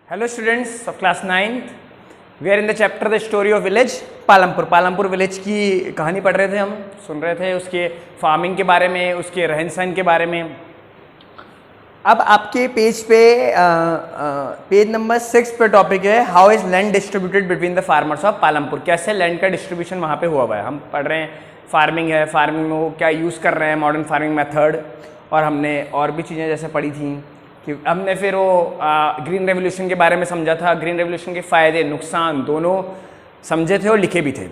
Hello students of class 9th. We are in the chapter the story of village Palampur. Palampur village की कहानी पढ़ रहे थे, हम सुन रहे थे उसके फार्मिंग के बारे में, उसके रहन सहन के बारे में. अब आपके पेज पे पेज नंबर 6 पे टॉपिक है how is land distributed between the farmers of Palampur. कैसे लैंड का डिस्ट्रीब्यूशन वहाँ पे हुआ है. हम पढ़ रहे हैं फार्मिंग है, फार्मिंग में वो क्या यूज़ कर रहे हैं मॉडर्न फार्मिंग मेथड, और हमने और भी चीज़ें जैसे पढ़ी थी कि हमने फिर वो ग्रीन रेवोल्यूशन के बारे में समझा था. ग्रीन रेवोल्यूशन के फ़ायदे नुकसान दोनों समझे थे और लिखे भी थे.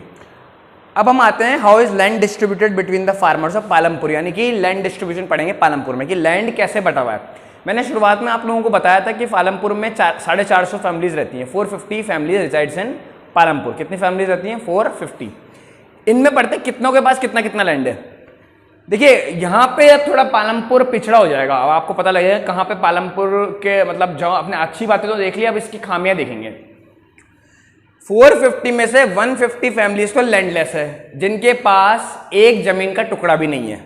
अब हम आते हैं how is land distributed between the farmers of Palampur, यानी कि लैंड डिस्ट्रीब्यूशन पढ़ेंगे पालमपुर में कि लैंड कैसे बटा हुआ है. मैंने शुरुआत में आप लोगों को बताया था कि पालमपुर में 450 फैमिलीज रहती हैं. 450 फैमिलीज रिसाइड्स इन पालमपुर. कितनी फैमिलीज रहती हैं? 450. इनमें पढ़ते कितनों के पास कितना कितना लैंड है. देखिए यहाँ पे अब थोड़ा पालमपुर पिछड़ा हो जाएगा. अब आपको पता लगेगा कहाँ पे पालमपुर के मतलब जो आपने अच्छी बातें तो देख ली, अब इसकी खामियां देखेंगे. 450 में से 150 फैमिलीज को लैंडलेस है, जिनके पास एक जमीन का टुकड़ा भी नहीं है.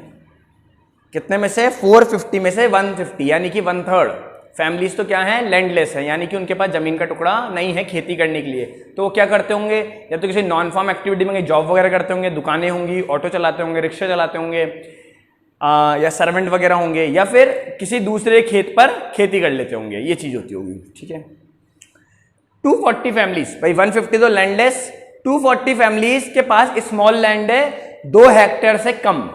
कितने में से? 450 में से 150, यानी कि 1/3 फैमिलीज तो क्या है? लैंडलेस है, यानी कि उनके पास जमीन का टुकड़ा नहीं है खेती करने के लिए. तो वो क्या करते होंगे? या तो किसी नॉन फार्म एक्टिविटी में जॉब वगैरह करते होंगे, दुकानें होंगी, ऑटो चलाते होंगे, रिक्शा चलाते होंगे, या सर्वेंट वगैरह होंगे, या फिर किसी दूसरे खेत पर खेती कर लेते होंगे. ये चीज़ होती होगी. ठीक है. 240 फैमिलीज, भाई 150 तो लैंडलेस, 240 फैमिलीज के पास स्मॉल लैंड है 2 हेक्टेयर से कम.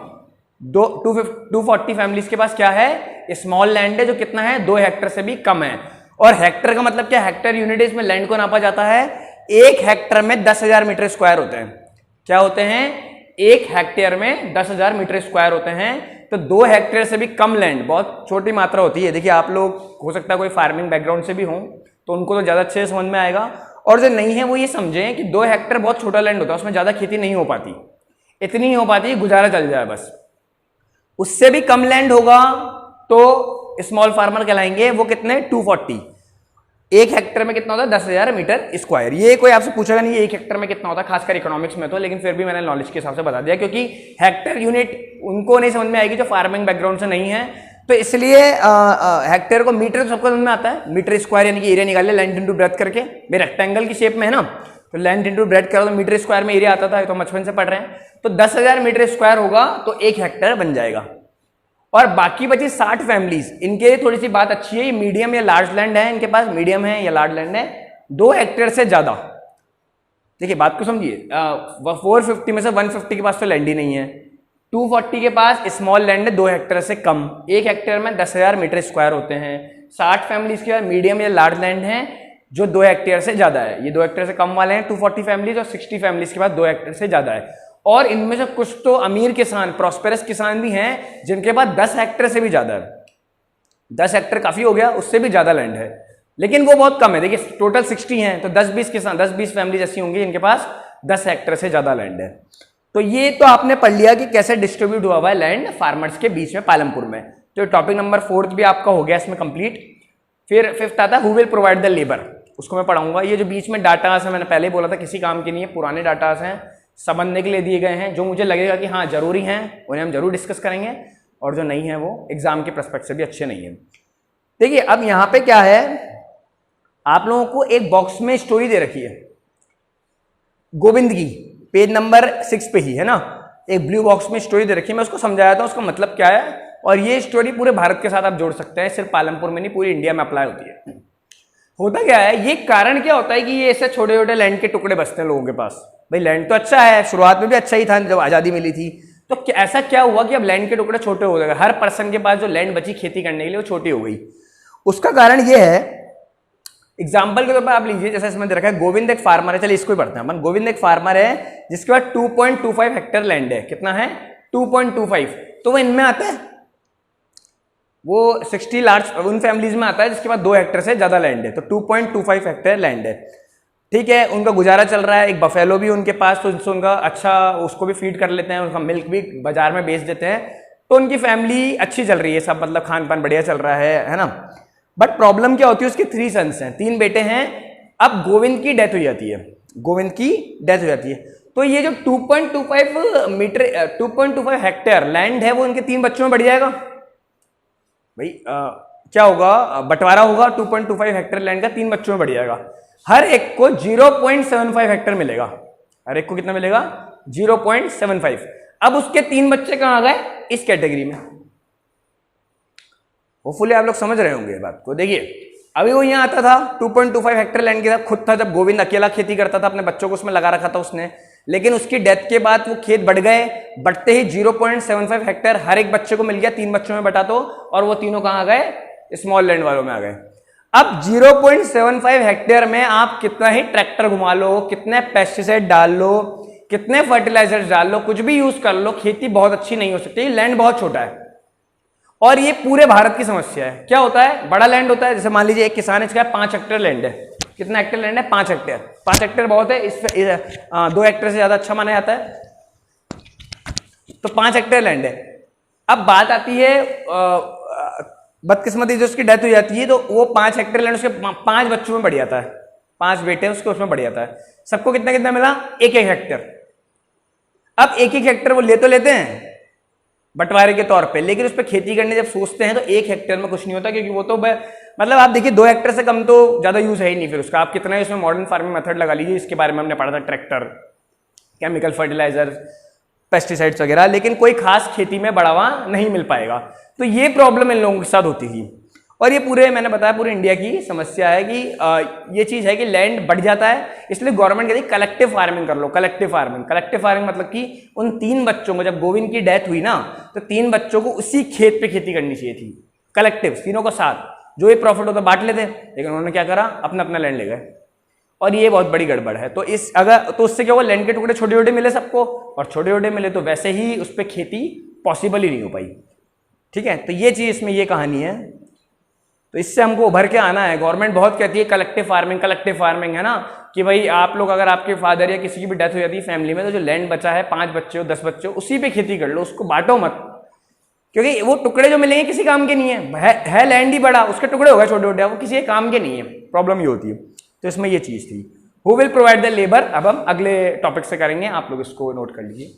240 फैमिलीज के पास क्या है? स्मॉल लैंड है जो कितना है? 2 हेक्टेयर से भी कम है. और हेक्टेयर का मतलब क्या? हेक्टेयर यूनिट इसमें लैंड को नापा जाता है. 1 हेक्टेयर में 10,000 मीटर स्क्वायर होते हैं. क्या होते हैं? 1 हेक्टेयर में 10,000 मीटर स्क्वायर होते हैं. तो 2 हेक्टेयर से भी कम लैंड बहुत छोटी मात्रा होती है. देखिए आप लोग हो सकता है कोई फार्मिंग बैकग्राउंड से भी हों तो उनको तो ज़्यादा अच्छे से समझ में आएगा, और जो नहीं है वो ये समझें कि 2 हेक्टेयर बहुत छोटा लैंड होता है, उसमें ज़्यादा खेती नहीं हो पाती, इतनी ही हो पाती है गुजारा चल जाए बस. उससे भी कम लैंड होगा तो स्मॉल फार्मर कहलाएंगे. वो कितने? 240. 1 हेक्टेयर में कितना होता है? 10,000 मीटर स्क्वायर. ये कोई आपसे पूछेगा नहीं 1 हेक्टेयर में कितना होता है, खासकर इकोनॉमिक्स में तो, लेकिन फिर भी मैंने नॉलेज के हिसाब से बता दिया, क्योंकि हेक्टेयर यूनिट उनको नहीं समझ में आएगी जो फार्मिंग बैकग्राउंड से नहीं है. तो इसलिए हेक्टेयर को मीटर सबको समझ में आता है. मीटर स्क्वायर यानी कि एरिया निकाल लिया लेंथ इंटू ब्रेथ करके. भाई रेक्टेंगल की शेप में है ना, तो लेंथ इंटू ब्रेथ करो तो मीटर स्क्वायर में एरिया आता था. तो बचपन से पढ़ रहे हैं. तो 10,000 मीटर स्क्वायर होगा तो 1 हेक्टेयर बन जाएगा. और बाकी बची 60 फैमिलीज, इनके लिए थोड़ी सी बात अच्छी है. मीडियम या लार्ज लैंड है इनके पास, मीडियम है या लार्ज लैंड है, 2 हेक्टेयर से ज्यादा. देखिए बात को समझिए. 450 में से 150 के पास तो लैंड ही नहीं है. 240 के पास स्मॉल लैंड है 2 हेक्टेयर से कम. 1 हेक्टेयर में 10,000 मीटर स्क्वायर होते हैं. 60 फैमिलीज के पास मीडियम या लार्ज लैंड है जो 2 हेक्टेयर से ज्यादा है. ये 2 हेक्टेयर से कम वाले हैं 240 फैमिलीज, और 60 फैमिलीज के पास 2 हेक्टेयर से ज्यादा है. और इनमें से कुछ तो अमीर किसान, प्रॉस्पेरस किसान भी हैं जिनके पास 10 हेक्टेयर से भी ज्यादा है. 10 हेक्टेयर काफी हो गया, उससे भी ज्यादा लैंड है, लेकिन वो बहुत कम है. देखिए टोटल 60 हैं तो 10-20 किसान, 10-20 फैमिलीज ऐसी होंगी जिनके पास 10 हेक्टेयर से ज्यादा लैंड है. तो ये तो आपने पढ़ लिया कि कैसे डिस्ट्रीब्यूट हुआ है लैंड फार्मर्स के बीच में पालमपुर में. तो टॉपिक नंबर 4 भी आपका हो गया इसमें कंप्लीट. फिर 5th आता है who will provide the labour. उसको मैं पढ़ाऊंगा. ये जो बीच में डाटास है, मैंने पहले ही बोला था किसी काम के नहीं है, पुराने डाटास हैं, समझने के लिए दिए गए हैं. जो मुझे लगेगा कि हाँ जरूरी हैं उन्हें हम जरूर डिस्कस करेंगे, और जो नहीं है वो एग्जाम के पर्सपेक्ट से भी अच्छे नहीं है. देखिए अब यहाँ पे क्या है, आप लोगों को एक बॉक्स में स्टोरी दे रखी है गोविंद की, पेज नंबर 6 पे ही है ना. एक ब्लू बॉक्स में स्टोरी दे रखी है. मैं उसको समझाया था उसका मतलब क्या है, और ये स्टोरी पूरे भारत के साथ आप जोड़ सकते हैं, सिर्फ पालमपुर में नहीं पूरी इंडिया में अप्लाई होती है. होता क्या है, ये कारण क्या होता है कि ये ऐसे छोटे छोटे लैंड के टुकड़े बचते हैं लोगों के पास. भाई लैंड तो अच्छा है, शुरुआत में भी अच्छा ही था जब आज़ादी मिली थी, तो ऐसा क्या हुआ कि अब लैंड के टुकड़े छोटे हो गए. हर पर्सन के पास जो लैंड बची खेती करने के लिए वो छोटी हो गई. उसका कारण ये है, एग्जाम्पल के तौर पर आप लीजिए, जैसे इसमें दे रखा है गोविंद एक फार्मर है. चलिए इसको ही पढ़ते हैं अपन. गोविंद एक फार्मर है जिसके पास 2.25 हेक्टेयर लैंड है. कितना है? 2.25. तो वो इनमें आता है, वो 60 लार्ज उन फैमिलीज में आता है जिसके पास 2 हेक्टेयर से ज्यादा लैंड है. तो 2.25 हेक्टेयर लैंड है. ठीक है, उनका गुजारा चल रहा है. एक बफेलो भी उनके पास, तो जिससे उनका अच्छा, उसको भी फीड कर लेते हैं, उनका मिल्क भी बाजार में बेच देते हैं. तो उनकी फैमिली अच्छी चल रही है, सब मतलब खान पान बढ़िया चल रहा है ना. बट प्रॉब्लम क्या होती है, उसके 3 सन्स हैं, 3 बेटे हैं. अब गोविंद की डेथ हो जाती है. गोविंद की डेथ हो जाती है. तो ये जो 2.25 हेक्टेयर लैंड है वो इनके 3 बच्चों में बढ़ जाएगा. भाई क्या होगा, बंटवारा होगा 2.25 हेक्टेयर लैंड का 3 बच्चों में बढ़ जाएगा। हर एक को 0.75 हेक्टेयर मिलेगा, हर एक को कितना मिलेगा 0.75। अब उसके 3 बच्चे कहां आ गए, इस कैटेगरी में। होपफुली आप लोग समझ रहे होंगे बात को। देखिए अभी वो यहाँ आता था 2.25 हेक्टेयर लैंड के साथ, खुद था जब गोविंद अकेला खेती करता था, अपने बच्चों को उसमें लगा रखा था उसने, लेकिन उसकी डेथ के बाद वो खेत बढ़ गए, बढ़ते ही 0.75 हेक्टेयर हर एक बच्चे को मिल गया, 3 बच्चों में बटा दो, और वो तीनों कहां आ गए, स्मॉल लैंड वालों में आ गए। अब 0.75 हेक्टेयर में आप कितना ही ट्रैक्टर घुमा लो, कितने पेस्टिसाइड डाल लो, कितने फर्टिलाइजर्स डाल लो, कुछ भी यूज कर लो, खेती बहुत अच्छी नहीं हो सकती, लैंड बहुत छोटा है। और ये पूरे भारत की समस्या है। क्या होता है, बड़ा लैंड होता है, जैसे मान लीजिए एक किसान इसका 5 हेक्टेयर लैंड है, कितना हेक्टेयर लैंड है, 5 हेक्टेयर। 5 हेक्टेयर बहुत है, इस 2 हेक्टेयर से ज्यादा अच्छा माना जाता है, तो 5 हेक्टेयर लैंड है। अब बात आती है बदकिस्मती जो उसकी डेथ हो जाती है, तो वो 5 हेक्टेयर लैंड उसके 5 बच्चों में बढ़ जाता है, 5 बेटे उसके उसमें बढ़ जाता है। सबको कितना कितना मिला, 1-1 हेक्टेयर। अब 1-1 हेक्टेयर वो ले तो लेते हैं बंटवारे के तौर पे, लेकिन उस पर खेती करने जब सोचते हैं तो 1 हेक्टेयर में कुछ नहीं होता, क्योंकि वो तो मतलब आप देखिए 2 हेक्टेयर से कम तो ज्यादा यूज है ही नहीं फिर उसका। आप कितना ही उसमें मॉडर्न फार्मिंग मेथड लगा लीजिए, इसके बारे में हमने पढ़ा था, ट्रैक्टर, केमिकल फर्टिलाइजर, पेस्टिसाइड्स वगैरह, लेकिन कोई खास खेती में बढ़ावा नहीं मिल पाएगा। तो ये प्रॉब्लम इन लोगों के साथ होती थी, और ये पूरे मैंने बताया पूरे इंडिया की समस्या है कि ये चीज है कि लैंड बढ़ जाता है, इसलिए गवर्नमेंट कहती है कलेक्टिव फार्मिंग कर लो। कलेक्टिव फार्मिंग मतलब कि उन 3 बच्चों को, जब गोविंद की डेथ हुई ना, तो 3 बच्चों को उसी खेत पे खेती करनी चाहिए थी, कलेक्टिव, तीनों को साथ, जो ये प्रॉफिट होता बांट लेते, लेकिन उन्होंने क्या करा, अपना अपना लैंड ले गए, और ये बहुत बड़ी गड़बड़ है। तो उससे क्या हुआ, लैंड के टुकड़े छोटे छोटे मिले सबको, और छोटे छोटे मिले तो वैसे ही उस पर खेती पॉसिबल ही नहीं हो पाई। ठीक है, तो ये चीज इसमें ये कहानी है। तो इससे हमको उभर के आना है। गवर्नमेंट बहुत कहती है कलेक्टिव फार्मिंग है ना, कि भाई आप लोग, अगर आपके फादर या किसी की भी डेथ हो जाती है फैमिली में, तो जो लैंड बचा है, 5 बच्चे हो 10 बच्चे हो, उसी पे खेती कर लो, उसको बांटो मत, क्योंकि वो टुकड़े जो मिलेंगे किसी काम के नहीं है लैंड ही बड़ा, उसके टुकड़े हो गए छोटे छोटे, वो किसी काम के नहीं है। प्रॉब्लम ये होती है। तो इसमें ये चीज थी। Who will provide the labour, अब हम अगले टॉपिक से करेंगे, आप लोग इसको नोट कर लीजिए।